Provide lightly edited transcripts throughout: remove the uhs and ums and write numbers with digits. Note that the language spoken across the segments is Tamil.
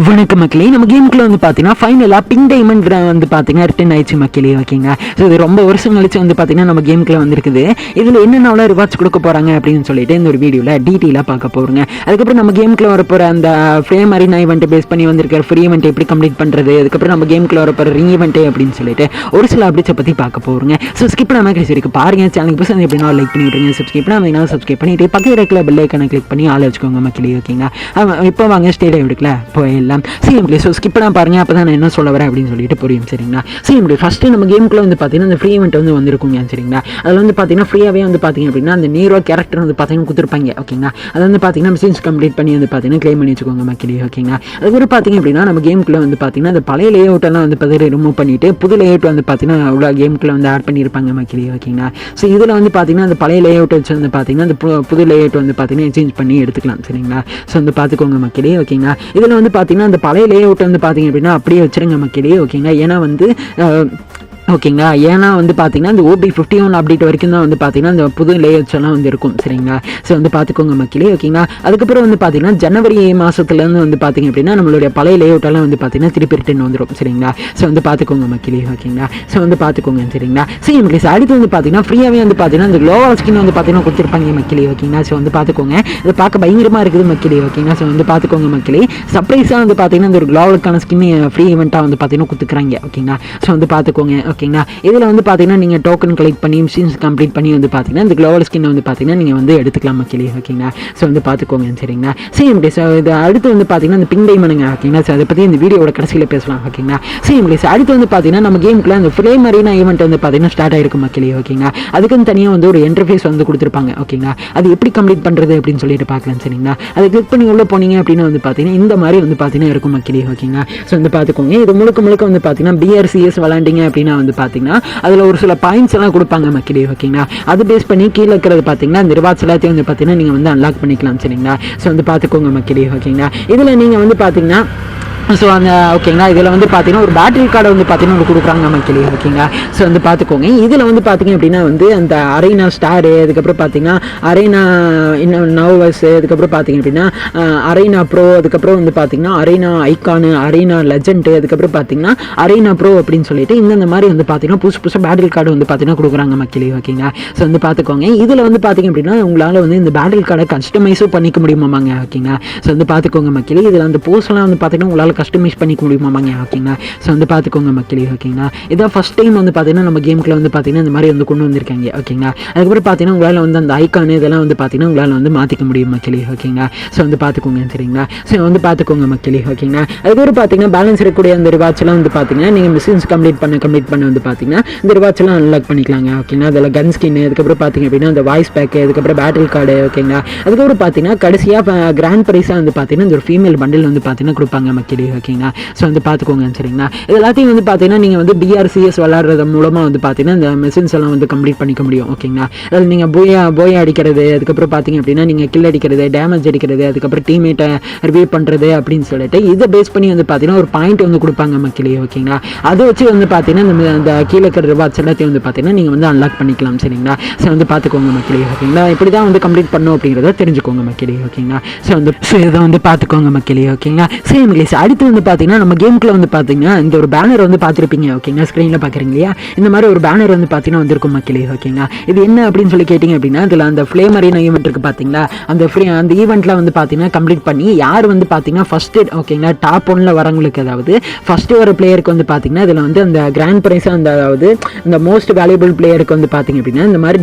வணக்கம் மக்களே, நம்ம கேமுக்குள்ள வந்து பார்த்தீங்கன்னா ஃபைனலாக பிங்க் டைமண்ட் வந்து பார்த்தீங்கன்னா ரிட்டன் ஆயிடுச்சு மக்களே. ஓகேங்க, ஸோ இது ரொம்ப வருஷம் கழிச்சு வந்து பார்த்தீங்கன்னா நம்ம கேமுக்குள்ள வந்துருக்குது. இதில் என்னென்ன ரிவார்ட்ஸ் கொடுக்க போகிறாங்க அப்படின்னு சொல்லிட்டு இந்த ஒரு வீடியோவில் டீட்டெயிலாக பார்க்க போகிறோங்க. அதுக்கப்புறம் நம்ம கேமுக்குள்ள வரப்போகிற அந்த ஃப்ரேம் அரினா ஈவெண்ட் பேஸ் பண்ணி வந்திருக்கிற ஃப்ரீ ஈவெண்ட் எப்படி கம்ப்ளீட் பண்ணுறது, அதுக்கப்புறம் நம்ம கேமுக்குள்ள வரப்போகிற ரீ ஈவெண்ட் அப்படின்னு சொல்லிட்டு ஒரு சில அப்டேட்ஸை பற்றி பார்க்க போகிறோங்க. ஸோ ஸ்கிப் பண்ணாமல் கடைசி வரைக்கும் பாருங்க. சேனலுக்கு புதுசாக எப்படின்னா லைக் பண்ணி விட்டுருங்க, சப்ஸ்கிரைப் பண்ணாமல் சப்ஸ்கிரைப் பண்ணிட்டு பக்கத்தில் இருக்கிற பெல் ஐக்கானை கிளிக் பண்ணி ஆள் வச்சுக்கோங்க மக்களே. ஓகேங்களா, இப்போ வாங்க ஸ்டேடியம் எடுக்கல போயிடலாம். சிஎம்டி ஸோ ஸ்கிப் பண்ணால் பாருங்கள், அப்போ தான் நான் என்ன சொல்ல வரேன் அப்படின்னு சொல்லிட்டு புரியும். சரிங்களா, சிஎம்டி ஃபஸ்ட்டு நம்ம கேமுக்குள்ள வந்து பார்த்தீங்கன்னா அந்த ஃப்ரீ ஈவெண்ட் வந்து வந்திருக்குங்க. சரிங்களா, அதில் வந்து பார்த்தீங்கன்னா ஃப்ரீயாகவே வந்து பார்த்தீங்க அப்படின்னா அந்த நீரோ கேரக்டர் வந்து பார்த்தீங்கன்னா கொடுத்துருப்பாங்க. ஓகேங்களா, அது வந்து பார்த்தீங்கன்னா மிஷின்ஸ் கம்ப்ளீட் பண்ணி வந்து பார்த்தீங்கன்னா கிளைம் பண்ணி வச்சுக்கோங்க மக்களே. ஓகேங்களா, அதுக்கப்புறம் பார்த்தீங்க அப்படின்னா நம்ம கேமுக்குள்ள வந்து பார்த்தீங்கன்னா அந்த பழைய லே அவுட்டெல்லாம் வந்து பார்த்தீங்கன்னா ரிமூவ் பண்ணிட்டு புது லே அவுட் வந்து பார்த்தீங்கன்னா அவ்வளோ கேமுக்குள்ள வந்து ஆட் பண்ணியிருப்பாங்க மக்களே. ஓகேங்களா, ஸோ இதில் வந்து பார்த்தீங்கன்னா அந்த பழைய லே அவுட் வச்சு வந்து பார்த்தீங்கன்னா அந்த புது லே அவுட் வந்து பார்த்தீங்கன்னா எக்ஸ்சேஞ்ச் பண்ணி எடுத்துக்கலாம். சரிங்களா, ஸோ வந்து பார்த்துக்கோங்க மக்களே. ஓகேங்களா, இதில் வந்து பார்த்தீங்கன்னா அந்த பழைய லே அவுட் வந்து பார்த்தீங்க அப்படின்னா அப்படியே வச்சுருங்க மக்களே. ஓகேங்களா, ஏன்னா வந்து ஓகேங்களா, ஏன்னா வந்து பார்த்தீங்கன்னா இந்த OB51 அப்டேட் வரைக்கும் தான் வந்து பார்த்தீங்கன்னா இந்த புது லேயர்ஸ் எல்லாம் வந்து இருக்கும். சரிங்களா, ஸோ வந்து பார்த்துக்கோங்க மக்களே. ஓகேங்களா, அதுக்கப்புறம் வந்து பார்த்தீங்கன்னா ஜனவரி மாதத்துலேருந்து வந்து பார்த்தீங்க அப்படின்னா நம்மளுடைய பழைய லேஅவுட்டெல்லாம் வந்து பார்த்தீங்கன்னா திருப்பி ரிட்டன் வந்துடும். சரிங்களா, ஸோ வந்து பார்த்துக்கோங்க மக்களே. ஓகேங்களா, ஸோ வந்து பார்த்துக்கோங்க. சரிங்களா, சரி மக்களே, அடுத்து வந்து பார்த்தீங்கன்னா ஃப்ரீயாகவே வந்து பார்த்தீங்கன்னா இந்த க்ளோவல் ஸ்கின் வந்து பார்த்தீங்கன்னா கொடுத்துருப்பாங்க மக்களே. ஓகேங்களா, ஸோ வந்து பார்த்துக்கோங்க, இது பார்க்க பயங்கரமாக இருக்குது மக்களே. ஓகேங்களா, ஸோ வந்து பார்த்துக்கோங்க மக்களே. சர்ப்ரைஸாக வந்து பார்த்தீங்கன்னா இந்த ஒரு க்ளோவலுக்கான ஸ்கின் ஃப்ரீ ஈவெண்ட்டாக வந்து பார்த்தீங்கன்னா கொடுத்துக்கிறாங்க. ஓகேங்களா, ஸோ வந்து பார்த்துக்கோங்க. ஓகேங்களா, இதில் வந்து பார்த்தீங்கன்னா நீங்கள் டோக்கன் கலெக்ட் பண்ணி மிஷின்ஸ் கம்ப்ளீட் பண்ணி வந்து பார்த்தீங்கன்னா இந்த க்ளோவல் ஸ்கின் வந்து பார்த்தீங்கன்னா நீங்கள் வந்து எடுத்துக்கலாம் மக்களே. ஓகேங்களா, ஸோ வந்து பார்த்துக்கோங்க. சரிங்களா, சரி ஸோ இது அடுத்து வந்து பார்த்தீங்கன்னா இந்த பிங்க் டைமண்டுங்க. ஓகேங்களா, ஸோ அதை பற்றி இந்த வீடியோட கடைசியில் பேசலாம். ஓகேங்களா, சரி ஸோ அடுத்து வந்து பார்த்தீங்கன்னா நம்ம கேமுக்குள்ள அந்த ஃப்ரேம் அரினா ஈவெண்ட் வந்து பார்த்தீங்கன்னா ஸ்டார்ட் ஆகிருக்கும் மக்களே. ஓகேங்களா, அதுக்குன்னு தனியாக வந்து ஒரு இன்டர்ஃபேஸ் வந்து கொடுத்துருப்பாங்க. ஓகேங்களா, அது எப்படி கம்ப்ளீட் பண்ணுறது அப்படின்னு சொல்லிட்டு பார்க்கலாம். சரிங்களா, அதை கிளிக் பண்ணி உள்ளே போனீங்க அப்படின்னு வந்து பார்த்தீங்கன்னா இந்த மாதிரி வந்து பார்த்தீங்கன்னா இருக்கும் மக்களே. ஓகேங்களா, ஸோ வந்து பார்த்துக்கோங்க, இது முழுக்க வந்து பார்த்தீங்கன்னா BRCS விளாண்டிங்க அப்படின்னா வந்து பார்த்தீங்கன்னா அதில் ஒரு சில பாயிண்ட்ஸ் எல்லாம் கொடுப்பாங்க மக்களே. ஓகேங்களா, அது பேஸ் பண்ணி கீழே இருக்கிறது பார்த்தீங்கன்னா இந்த ரிவார்ட்ஸ் எல்லாத்தையும் வந்து பார்த்தீங்கன்னா நீங்கள் வந்து அன்லாக் பண்ணிக்கலாம். சரிங்களா, ஸோ வந்து பார்த்துக்கோங்க மக்களே. ஓகேங்களா, இதில் நீங்கள் வந்து பார்த்தீங்கன்னா ஸோ அந்த ஓகேங்களா இதில் வந்து பார்த்தீங்கன்னா ஒரு பேட்டரி கார்டை வந்து பார்த்தீங்கன்னா கொடுக்குறாங்க மக்களே. ஓகேங்களா, ஸோ வந்து பார்த்துக்கோங்க, இதில் வந்து பார்த்தீங்க அப்படின்னா வந்து அந்த அரேனா ஸ்டாரு, அதுக்கப்புறம் பார்த்தீங்கன்னா அரேனா இன்னும் நர்வஸ், அதுக்கப்புறம் பார்த்தீங்க அப்படின்னா அரேனா ப்ரோ, அதுக்கப்புறம் வந்து பார்த்தீங்கன்னா அரேனா ஐகானு, அரேனா லெஜெண்டு, அதுக்கப்புறம் பார்த்தீங்கன்னா அரேனா ப்ரோ அப்படின்னு சொல்லிட்டு இந்த மாதிரி வந்து பார்த்தீங்கன்னா புதுசு பேட்டரி கார்டு வந்து பார்த்தீங்கன்னா கொடுக்குறாங்க மக்களே. ஓகேங்களா, ஸோ வந்து பார்த்துக்கோங்க, இதில் வந்து பார்த்தீங்க அப்படின்னா உங்களால் வந்து இந்த பேட்டரி கார்டை கஸ்டமைஸும் பண்ணிக்க முடியுமாங்க. ஓகேங்களா, ஸோ வந்து பார்த்துக்கோங்க மக்களே, இதில் அந்த போஸ்ட்லாம் வந்து பார்த்தீங்கன்னா உங்களால் கஸ்டமைஸ் பண்ணிக்க முடியுமாங்க. ஓகேங்களா, ஸோ வந்து பார்த்துக்கோங்க மக்களே. ஓகேங்களா, இதான் ஃபஸ்ட் டைம் வந்து பார்த்தீங்கன்னா நம்ம கேமுக்குள்ள வந்து பார்த்தீங்கன்னா இந்த மாதிரி வந்து கொண்டு வந்திருக்காங்க. ஓகேங்களா, அதுக்கப்புறம் பார்த்தீங்கன்னா உங்களால் வந்து அந்த ஐக்கானு இதெல்லாம் வந்து பார்த்தீங்கன்னா உங்களால் வந்து மாற்றிக்க முடியும் மக்களே. ஓகேங்களா, ஸோ வந்து பார்த்துக்கோங்க. சரிங்களா, ஸோ வந்து பார்த்துக்கோங்க மக்களே. ஓகேங்களா, அதுக்கப்புறம் பார்த்தீங்கன்னா பேலன்ஸ் இருக்கக்கூடிய அந்த ரிவார்ட்ஸ்லாம் வந்து பார்த்தீங்கன்னா நீங்கள் மிஷின்ஸ் கம்ப்ளீட் பண்ண வந்து பார்த்தீங்கன்னா இந்த ரிவார்ட்ஸ்லாம் அன்லாக் பண்ணிக்கலாங்க. ஓகேங்களா, அதில் கன் ஸ்கின், அதுக்கப்புறம் பார்த்தீங்க அப்படின்னா அந்த வாய்ஸ் பேக்கு, அதுக்கப்புறம் பேட்டரி கார்டு. ஓகேங்களா, அதுக்கப்புறம் பார்த்தீங்கன்னா கடைசியாக கிராண்ட் ப்ரைஸாக வந்து பார்த்தீங்கன்னா இந்த ஒரு ஃபீமேல் பண்டில் வந்து பார்த்தீங்கன்னா கொடுப்பாங்க மக்களே. ஓகேங்களா, ஸோ வந்து பார்த்துக்கோங்க. சரிங்களா, இது எல்லாத்தையும் வந்து பார்த்தீங்கன்னா நீங்கள் வந்து BRCS விளாட்றது மூலமாக வந்து பார்த்தீங்கன்னா இந்த மெஷின்ஸ் எல்லாம் வந்து கம்ப்ளீட் பண்ணிக்க முடியும். ஓகேங்களா, அதில் நீங்கள் போயா அடிக்கிறது, அதுக்கப்புறம் பார்த்தீங்க அப்படின்னா நீங்கள் கில் அடிக்கிறது, டேமேஜ் அடிக்கிறது, அதுக்கப்புறம் டீம்மேட்டை ரிவ்யூ பண்ணுறது அப்படின்னு சொல்லிட்டு இதை பேஸ் பண்ணி வந்து பார்த்தீங்கன்னா ஒரு பாயிண்ட் வந்து கொடுப்பாங்க மக்களே. ஓகேங்களா, அதை வச்சு வந்து பார்த்தீங்கன்னா இந்த கீழே இருக்கிற ரிவார்ட்ஸ் எல்லாத்தையும் வந்து பார்த்தீங்கன்னா நீங்கள் வந்து அன்லாக் பண்ணிக்கலாம். சரிங்களா, ஸோ வந்து பார்த்துக்கோங்க மக்களே. ஓகேங்களா, இப்படி தான் வந்து கம்ப்ளீட் பண்ணணும் அப்படிங்கிறத தெரிஞ்சுக்கோங்க மக்களே. ஓகேங்களா, ஸோ வந்து இதை வந்து பார்த்துக்கோங்க மக்களே. ஓகேங்களா, சரி மக்களே, அடுத்து வந்து பார்த்தீங்கன்னா நம்ம கேமுக்குள்ள வந்து பார்த்தீங்கன்னா இந்த ஒரு பேனர் வந்து பார்த்துருப்பீங்க. ஓகேங்களா, ஸ்க்ரீனில் பார்க்குறீங்க இல்லையா, இந்த மாதிரி ஒரு பேனர் வந்து பார்த்தீங்கன்னா வந்திருக்கும் மக்களே. ஓகேங்களா, இது என்ன அப்படின்னு சொல்லி கேட்டிங்க அப்படின்னா இதில் அந்த ஃப்ளேம் அரினா ஈவெண்ட் இருக்குது பார்த்தீங்களா, அந்த ஈவெண்ட்டில் வந்து பார்த்தீங்கன்னா கம்ப்ளீட் பண்ணி யார் வந்து பார்த்தீங்கன்னா ஃபஸ்ட்டு ஓகேங்களா டாப் 1ல் வரவங்களுக்கு, அதாவது ஃபஸ்ட்டு வர பிளேயருக்கு வந்து பார்த்தீங்கன்னா இதில் வந்து அந்த கிராண்ட் ப்ரைஸாக அந்த அதாவது இந்த மோஸ்ட் வேல்யூபிள் பிளேயருக்கு வந்து பார்த்தீங்க அப்படின்னா இந்த மாதிரி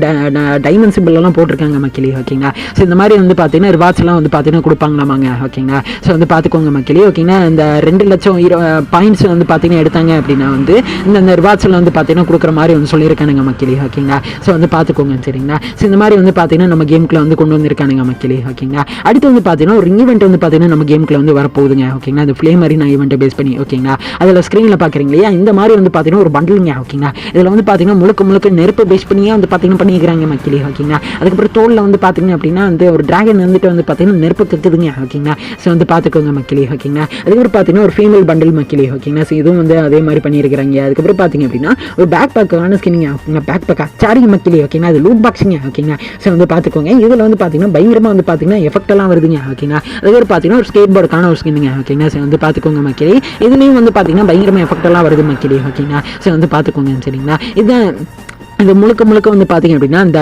டைமண்ட் சிம்பிள் எல்லாம் போட்டிருக்காங்க மக்களே. ஓகேங்களா, ஸோ இந்த மாதிரி வந்து பார்த்தீங்கன்னா ரிவார்ட்ஸ் எல்லாம் வந்து பார்த்தீங்கன்னா கொடுப்பாங்களாமாங்க. ஓகேங்களா, ஸோ வந்து பார்த்துக்கோங்க மக்களே. ஓகேங்களா, இந்த 2 லட்சம் பாயிண்ட்ஸ் வந்து பார்த்தீங்கன்னா எடுத்தாங்க அப்படின்னா வந்து இந்த ரிவார்ட்ஸில் வந்து பார்த்தீங்கன்னா கொடுக்குற மாதிரி வந்து சொல்லியிருக்கானுங்க மக்களே. ஓகேங்களா, ஸோ வந்து பார்த்துக்கோங்க. சரிங்களா, ஸோ இந்த மாதிரி வந்து பார்த்தீங்கன்னா நம்ம கேமுக்குள்ள வந்து கொண்டு வந்திருக்கானுங்க மக்களே. ஓகேங்களா, அடுத்து வந்து பார்த்தீங்கன்னா ஒரு ஈவெண்ட் வந்து பார்த்தீங்கன்னா நம்ம கேமுக்குள்ள வந்து வரப்போகுதுங்க. ஓகேங்களா, அந்த ஃப்ளேம் அரினா ஈவெண்ட்டை பேஸ் பண்ணி. ஓகேங்களா, அதில் ஸ்க்ரீனில் பார்க்குறீங்க இல்லையா, இந்த மாதிரி வந்து பார்த்தீங்கன்னா ஒரு பண்டிலுங்க. ஓகேங்களா, இதில் வந்து பார்த்தீங்கன்னா முழுக்க நெருப்பு பேஸ் பண்ணியே வந்து பார்த்தீங்கன்னா பண்ணிக்கிறாங்க மக்களே. ஓகேங்களா, அதுக்கப்புறம் தோலில் வந்து பார்த்தீங்க அப்படின்னா வந்து ஒரு டிராகன் வந்துட்டு வந்து பார்த்தீங்கன்னா நெருப்பு கக்குதுங்க. ஓகேங்களா, ஸோ வந்து பார்த்துக்கோங்க மக்களே. ஓகேங்களா, அதுக்கப்புறம் அதுக்கப்புறம் பார்த்தீங்கன்னா ஒரு ஃபீமேல் பண்டில் மக்களே ஓகேங்களா. ஸோ இதுவும் வந்து அதே மாதிரி பண்ணியிருக்கிறாங்க. அதுக்கப்புறம் பார்த்தீங்க அப்படின்னா ஒரு பேக் பேக்கான ஸ்கின்னிங்க ஓகேங்களா. பேக் பேக்கா சாரிங் மக்களே ஓகேங்களா. அது லூட் பாக்ஸிங்க ஓகேங்களா. ஸோ வந்து பார்த்துக்கோங்க. இதில் வந்து பார்த்தீங்கன்னா பயங்கரமாக வந்து பார்த்தீங்கன்னா எஃபெக்ட் எல்லாம் வருதுங்க ஓகேங்களா. அதுக்கப்புறம் பார்த்தீங்கன்னா ஒரு ஸ்கேட் போர்டுக்கான ஒரு ஸ்கின்னுங்க ஓகேங்களா. ஸோ வந்து பார்த்துக்கோங்க மக்களே. இதுலேயும் வந்து பார்த்தீங்கன்னா பயங்கரமாக எஃபெக்ட் எல்லாம் வருது மக்களே ஓகேங்களா. ஸோ வந்து பார்த்துக்கோங்க சரிங்களா. இதுதான் இது முழுக்க வந்து பார்த்தீங்க அப்படின்னா அந்த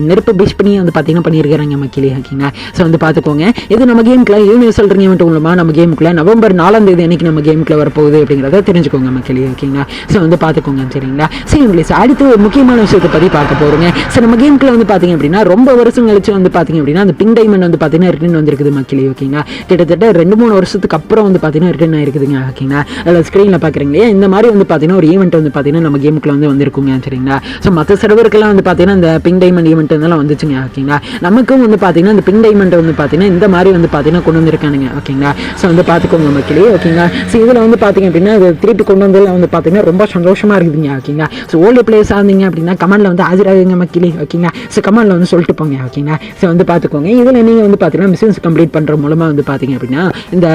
நெருப்பு பேஸ் பண்ணி வந்து பார்த்தீங்கன்னா பண்ணியிருக்கிறாங்க மக்களே ஓகேங்களா. ஸோ வந்து பார்த்துக்கோங்க. இது நம்ம கேமுக்குள்ள யூனிவர்சல் ஈவெண்ட் மூலமாக நம்ம கேமுக்குள்ள நவம்பர் 4ஆம் தேதி அன்னைக்கு நம்ம கேமுக்குள்ள வரப்போகுது அப்படிங்கிறத தெரிஞ்சுக்கோங்க மக்களே ஓகேங்களா. ஸோ வந்து பார்த்துக்கோங்க சரிங்களா. சரி உங்களுக்கு அடுத்து ஒரு முக்கியமான விஷயத்தை பற்றி பார்க்க போகிறோங்க. ஸோ நம்ம கேமுக்குள்ள வந்து பார்த்தீங்க அப்படின்னா ரொம்ப வருஷம் கழிச்சு வந்து பார்த்தீங்க அப்படின்னா அந்த பிங்க் டைமண்ட் வந்து பார்த்தீங்கன்னா ரிட்டர்ன் வந்திருக்குது மக்களே ஓகேங்களா. கிட்டத்தட்ட 2-3 வருஷத்துக்கு அப்புறம் வந்து பார்த்தீங்கன்னா ரிட்டர்ன் ஆயிருக்குதுங்க ஓகேங்களா. அதில் ஸ்க்ரீனில் பார்க்குறீங்க இந்த மாதிரி வந்து பார்த்தீங்கன்னா ஒரு ஈவெண்ட் வந்து பார்த்தீங்கன்னா நம்ம கேமுக்குள்ள வந்து வந்திருக்குங்க சரிங்களா. ஸோ மற்ற சர்வருக்கெல்லாம் வந்து பார்த்தீங்கன்னா இந்த பிங்க் டைமண்ட் ஈவெண்ட் இதெல்லாம் வந்துச்சுங்க ஓகேங்களா. நமக்கும் வந்து பார்த்தீங்கன்னா இந்த பிங்க் டைமண்ட் வந்து பார்த்தீங்கன்னா இந்த மாதிரி வந்து பார்த்தீங்கன்னா கொண்டு வந்திருக்கானுங்க ஓகேங்களா. ஸோ வந்து பார்த்துக்கோங்க மக்களே ஓகேங்களா. ஸோ இதில் வந்து பார்த்தீங்க அப்படின்னா அது திருப்பி கொண்டு வந்ததில் வந்து பார்த்தீங்கன்னா ரொம்ப சந்தோஷமாக இருக்குதுங்க ஓகேங்களா. ஸோ ஓல்டு பிளேயர்ஸாக இருந்தீங்க அப்படின்னா கமெண்ட்டில் வந்து ஆஜராகுங்க மக்களே ஓகேங்களா. ஸோ கமெண்ட்டில் வந்து சொல்லிட்டு போங்க ஓகேங்களா. ஸோ வந்து பார்த்துக்கோங்க. இதில் நீங்கள் வந்து பார்த்தீங்கன்னா மிஷன்ஸ் கம்ப்ளீட் பண்ணுற மூலமாக வந்து பார்த்தீங்க அப்படின்னா இந்த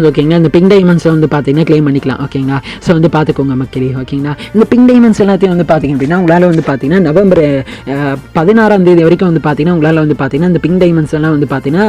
ஓகேங்களா இந்த பிங்க் டைமண்ட்ஸை வந்து பார்த்தீங்கன்னா கிளைம் பண்ணிக்கலாம் ஓகேங்களா. ஸோ வந்து பார்த்துக்கோங்க மக்களே ஓகேங்களா. இந்த பிங்க் டைமண்ட்ஸ் எல்லாத்தையும் வந்து பார்த்தீங்க அப்படின்னா உங்களால் வந்து பார்த்தீங்கன்னா நவம்பர் 16ஆம் தேதி வரைக்கும் வந்து பார்த்தீங்கன்னா உங்களால் வந்து பார்த்தீங்கன்னா இந்த பிங்க் டைமண்ட்ஸ் எல்லாம் வந்து பார்த்தீங்கன்னா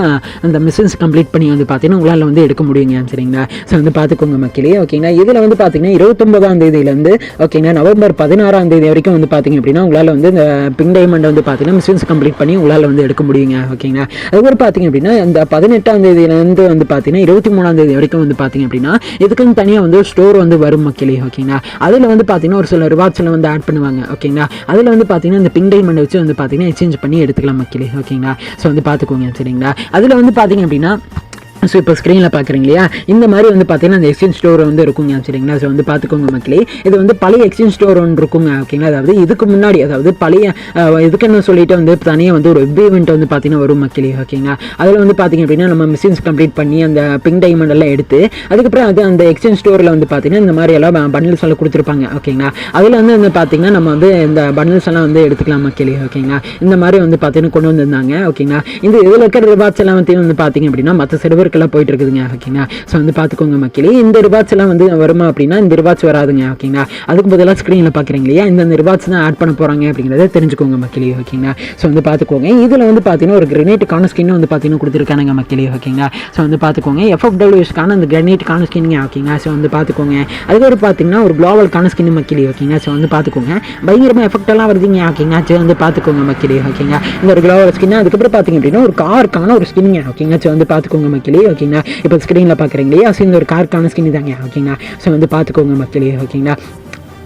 அந்த மிஷன்ஸ் கம்ப்ளீட் பண்ணி வந்து பார்த்தீங்கன்னா உங்களால் வந்து எடுக்க முடியுங்க சரிங்களா. ஸோ வந்து பார்த்துக்கோங்க மக்களே ஓகேங்களா. இதில் வந்து பார்த்தீங்கன்னா 29ஆம் தேதியிலேருந்து ஓகேங்களா நவம்பர் 16ஆம் தேதி வரைக்கும் வந்து பார்த்தீங்க அப்படின்னா உங்களால் வந்து இந்த பிங்க் டைமண்ட் வந்து பார்த்தீங்கன்னா மிஷன்ஸ் கம்ப்ளீட் பண்ணி உங்களால் வந்து எடுக்க முடியுங்க ஓகேங்களா. அதுக்கப்புறம் பார்த்தீங்க அப்படின்னா இந்த 18ஆம் தேதியிலேருந்து வந்து பார்த்தீங்கன்னா 23ஆம் தேதி வரைக்கும் வந்து பார்த்தீங்க அப்படின்னா இதுக்குன்னு தனியாக வந்து ஸ்டோர் வந்து வரும் மக்களே ஓகேங்களா. அதில் வந்து பார்த்தீங்கன்னா ஒரு சில ரிவார்ட்ஸ்ல வந்து ஆட் பண்ணுவாங்க ஓகேங்களா. அதில் வந்து பார்த்தீங்கன்னா இந்த பிங்க் டைமண்ட் வச்சு வந்து பார்த்தீங்கன்னா எக்ஸ்சேஞ்ச் பண்ணி எடுத்துக்கலாம் மக்களே ஓகேங்களா. ஸோ வந்து பார்த்துக்கோங்க சரிங்களா. அதில் வந்து பார்த்தீங்க அப்படின்னா ஸோ இப்போ ஸ்க்ரீனில் பார்க்குறீங்க இல்லையா இந்த மாதிரி வந்து பார்த்தீங்கன்னா அந்த எக்ஸ்சேஞ்ச் ஸ்டோர் வந்து இருக்குங்க சரிங்களா. ஸோ வந்து பார்த்துக்கோங்க மக்களே. இது வந்து பழைய எக்ஸ்சேஞ்ச் ஸ்டோர் ஒன்று இருக்குங்க ஓகேங்களா. அதாவது இதுக்கு முன்னாடி அதாவது பழைய இதுக்குன்னு சொல்லிட்டு வந்து தனியாக வந்து ஒரு வெப் ஈவெண்ட் வந்து பார்த்தீங்கன்னா வரும் மக்களே ஓகேங்களா. அதில் வந்து பார்த்தீங்க அப்படின்னா நம்ம மிஷன்ஸ் கம்ப்ளீட் பண்ணி அந்த பிங்க் டைமண்ட் எல்லாம் எடுத்து அதுக்கப்புறம் அது அந்த எக்ஸ்சேஞ்ச் ஸ்டோரில் வந்து பார்த்தீங்கன்னா இந்த மாதிரி எல்லாம் பண்டில்ஸ் எல்லாம் கொடுத்துருப்பாங்க ஓகேங்களா. அதில் வந்து பார்த்தீங்கன்னா நம்ம வந்து இந்த பண்டில்ஸ் எல்லாம் வந்து எடுத்துக்கலாம் மக்களே ஓகேங்களா. இந்த மாதிரி வந்து பார்த்தீங்கன்னா கொண்டு வந்திருந்தாங்க ஓகேங்களா. இந்த இதில் இருக்கிற ரிவார்ட்ஸ் எல்லாம் வந்து பார்த்தீங்க அப்படின்னா மற்ற சர்வருக்கு போயிட்டு இருக்குதுங்க ஓகேங்களா. ஸோ வந்து பார்த்துக்கோங்க மக்களே. இந்த ரிவார்ட்ஸ் எல்லாம் வந்து வருமா அப்படின்னா இந்த ரிவார்ட்ஸ் வராதுங்க ஓகேங்களா. அதுக்கு பதிலாக ஸ்க்ரீனில் பார்க்குறீங்க இல்லையா இந்த ரிவார்ட்ஸ் தான் ஆட் பண்ண போகிறாங்க அப்படிங்கிறத தெரிஞ்சுக்கோங்க மக்களே ஓகேங்களா. ஸோ வந்து பார்த்துக்கோங்க. இதில் வந்து பார்த்தீங்கன்னா ஒரு கிரனேட்டுக்கான ஸ்கின் வந்து பார்த்தீங்கன்னா கொடுத்துருக்கானுங்க மக்களே ஓகேங்களா. ஸோ வந்து பார்த்துக்கோங்க FFWSக்கான அந்த கிரனேட்டுக்கான ஸ்கின்னுங்க ஓகேங்களா. ஸோ வந்து பார்த்துக்கோங்க. அதுக்கப்புறம் பார்த்தீங்கன்னா ஒரு குளோவல்கான ஸ்கின் மக்களே ஓகேங்களா. ஸோ வந்து பார்த்துக்கோங்க பயங்கரமாக எஃபெக்ட் எல்லாம் வருதுங்க ஓகேங்களா. ஸோ வந்து பார்த்துக்கோங்க மக்களே ஓகேங்களா. இந்த ஒரு குளோவல் ஸ்கின் அதுக்கப்புறம் பார்த்தீங்க அப்படின்னா ஒரு காருக்கான ஒரு ஸ்கின்னுங்க ஓகேங்களா. ஸோ வந்து பார்த்துக்கோங்க மக்களே ஓகேங்களா. இப்போ ஸ்க்ரீனில் பார்க்குறீங்க இல்லையா இந்த ஒரு காருக்கான ஸ்கின் தாங்க ஓகேங்களா. ஸோ வந்து பார்த்துக்கோங்க மக்களே ஓகேங்களா.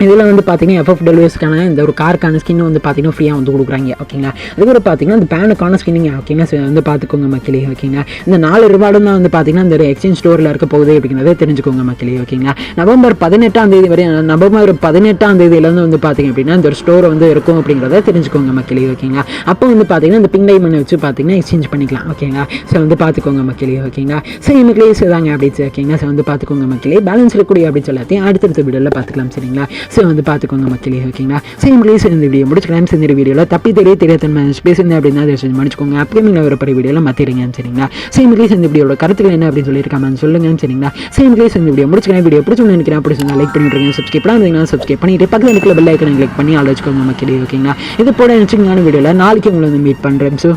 இதில் வந்து பார்த்தீங்கன்னா FFWSக்கான இந்த ஒரு காருக்கான ஸ்கின் வந்து பார்த்தீங்கன்னா ஃப்ரீயாக வந்து கொடுக்குறாங்க ஓகேங்களா. அதுக்கப்புறம் பார்த்தீங்கன்னா இந்த பேனுக்கான ஸ்கின்னிங்க ஓகேங்களா. ஸோ வந்து பார்த்துக்கோங்க மக்களே ஓகேங்களா. இந்த 4 ரிவார்டும் தான் வந்து பார்த்தீங்கன்னா இந்த எக்ஸ்சேஞ்ச் ஸ்டோரில் இருக்க போகுது அப்படிங்கிறத தெரிஞ்சுக்கோங்க மக்களே ஓகேங்களா. நவம்பர் 18ஆம் தேதி வரை நவம்பர் 18ஆம் தேதியிலேருந்து வந்து பார்த்தீங்க அப்படின்னா இந்த ஒரு ஸ்டோர் வந்து இருக்கும் அப்படிங்கிறத தெரிஞ்சுக்கோங்க மக்களே ஓகேங்களா. அப்போ வந்து பார்த்தீங்கன்னா இந்த பிங்க் டைமண்ட் வச்சு பார்த்தீங்கன்னா எக்ஸ்சேஞ்ச் பண்ணிக்கலாம் ஓகேங்களா. ஸோ வந்து பார்த்துக்கோங்க மக்களே ஓகேங்களா. சரி மக்களே தாங்க அப்படி ஓகேங்களா. ஸோ வந்து பார்த்துக்கோங்க மக்களே. பேலன்ஸ் இருக்கக்கூடிய அப்படின்னு எல்லாத்தையும் அடுத்தடுத்த வீடியோவில் பார்த்துக்கலாம் சரிங்களா. ஸோ வந்து பார்த்துக்கோங்க மக்களே ஓகேங்களா. சரி ப்ளீஸ் இந்த வீடியோ முடிச்சுக்கலாம். இந்த வீடியோவில் தப்பி தெரியாத பேசுங்க அப்படின்னா அதை மன்னிச்சுக்கோங்க. அப்கமிங்கில் வரப்போகிற வீடியோவில் மாற்றிடுங்க சரிங்களா. சரி ப்ளீஸ் இந்த வீடியோட கருத்துக்கள் என்ன அப்படின்னு சொல்லியிருக்காங்க சொல்லுங்க சரிங்களா. சரி ப்ளீஸ் இந்த வீடியோ முடிச்சுக்கலாம். வீடியோ பிடிச்சோன்னு நினைக்கிறேன் அப்படி சொன்னால் லைக் பண்ணிட்டு சப்ஸ்கிரைப் பண்ணாதீங்கன்னா சப்ஸ்கிரைப் பண்ணிட்டு பக்கத்தில் இருக்கிற பெல் ஐக்கனை கிளிக் பண்ணி ஆள் வச்சுக்கோங்க மக்களே ஓகேங்களா. இது போல நினச்சிங்களான வீடியோவில் நாளைக்கு உங்களை வந்து மீட் பண்ணுறேன். So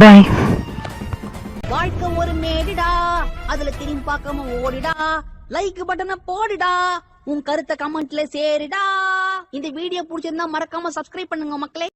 bye. வாழ்க்கை ஒரு மேடிடா, அதுல திரும்பி பார்க்காம ஓடிடா, லைக் பட்டனை போடுடா, உன் கருத்தை கமெண்ட்ல சேருடா. இந்த வீடியோ பிடிச்சிருந்தா மறக்காம சப்ஸ்கிரைப் பண்ணுங்க மக்களே.